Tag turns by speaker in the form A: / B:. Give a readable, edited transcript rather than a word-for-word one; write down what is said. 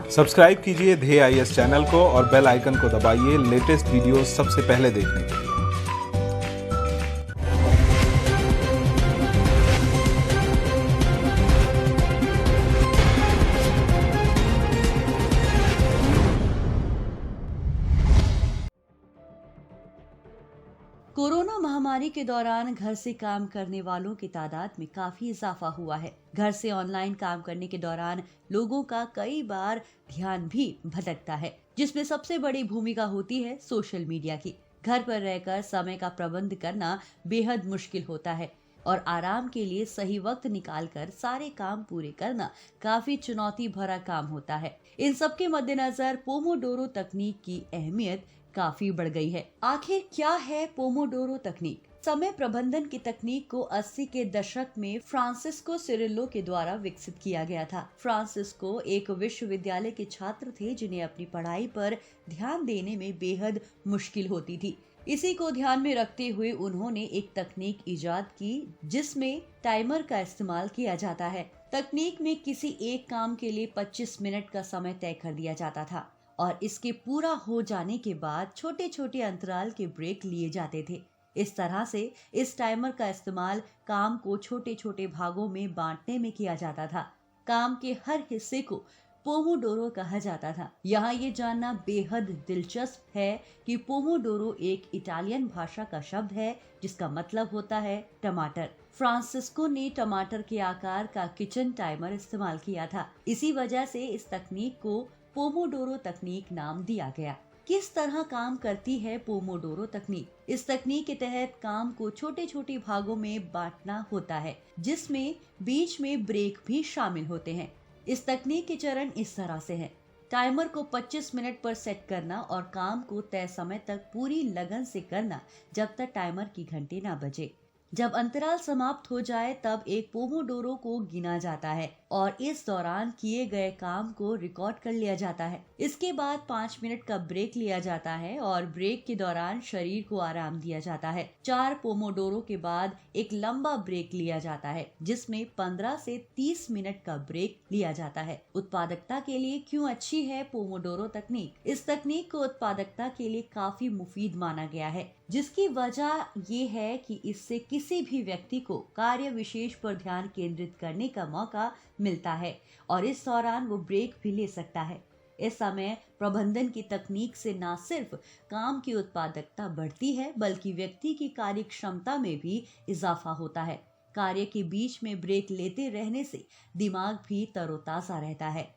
A: Subscribe कीजिए ध्येय IAS channel को और बेल आइकन को दबाइए लेटेस्ट वीडियो सबसे पहले देखने के लिए।
B: कोरोना महामारी के दौरान घर से काम करने वालों की तादाद में काफी इजाफा हुआ है। घर से ऑनलाइन काम करने के दौरान लोगों का कई बार ध्यान भी भटकता है, जिसमें सबसे बड़ी भूमिका होती है सोशल मीडिया की। घर पर रहकर समय का प्रबंध करना बेहद मुश्किल होता है और आराम के लिए सही वक्त निकालकर सारे काम पूरे करना काफी चुनौती भरा काम होता है। इन सब के मद्देनजर पोमोडोरो तकनीक की अहमियत काफी बढ़ गई है। आखिर क्या है पोमोडोरो तकनीक? समय प्रबंधन की तकनीक को 80 के दशक में फ्रांसिस्को सिरिल्लो के द्वारा विकसित किया गया था। फ्रांसिस्को एक विश्वविद्यालय के छात्र थे जिन्हें अपनी पढ़ाई पर ध्यान देने में बेहद मुश्किल होती थी। इसी को ध्यान में रखते हुए उन्होंने एक तकनीक इजाद की जिसमें टाइमर का इस्तेमाल किया जाता है। तकनीक में किसी एक काम के लिए 25 मिनट का समय तय कर दिया जाता था और इसके पूरा हो जाने के बाद छोटे छोटे अंतराल के ब्रेक लिए जाते थे। इस तरह से इस टाइमर का इस्तेमाल काम को छोटे छोटे भागों में बांटने में किया जाता था। काम के हर हिस्से को पोमोडोरो कहा जाता था। यहाँ ये जानना बेहद दिलचस्प है कि पोमोडोरो एक इटालियन भाषा का शब्द है जिसका मतलब होता है टमाटर। फ्रांसिस्को ने टमाटर के आकार का किचन टाइमर इस्तेमाल किया था। इसी वजह से इस तकनीक को पोमोडोरो तकनीक नाम दिया गया। किस तरह काम करती है पोमोडोरो तकनीक? इस तकनीक के तहत काम को छोटे छोटे भागों में बांटना होता है जिसमें बीच में ब्रेक भी शामिल होते हैं। इस तकनीक के चरण इस तरह से हैं। टाइमर को 25 मिनट पर सेट करना और काम को तय समय तक पूरी लगन से करना जब तक टाइमर की घंटी ना बजे। जब अंतराल समाप्त हो जाए तब एक पोमोडोरो को गिना जाता है और इस दौरान किए गए काम को रिकॉर्ड कर लिया जाता है। इसके बाद 5 मिनट का ब्रेक लिया जाता है और ब्रेक के दौरान शरीर को आराम दिया जाता है। 4 पोमोडोरो के बाद एक लंबा ब्रेक लिया जाता है जिसमें 15 से 30 मिनट का ब्रेक लिया जाता है। उत्पादकता के लिए क्यों अच्छी है पोमोडोरो तकनीक? इस तकनीक को उत्पादकता के लिए काफी मुफीद माना गया है, जिसकी वजह ये है कि इससे किसी भी व्यक्ति को कार्य विशेष पर ध्यान केंद्रित करने का मौका मिलता है और इस दौरान वो ब्रेक भी ले सकता है। इस समय प्रबंधन की तकनीक से न सिर्फ काम की उत्पादकता बढ़ती है बल्कि व्यक्ति की कार्य क्षमता में भी इजाफा होता है। कार्य के बीच में ब्रेक लेते रहने से दिमाग भी तरोताजा रहता है।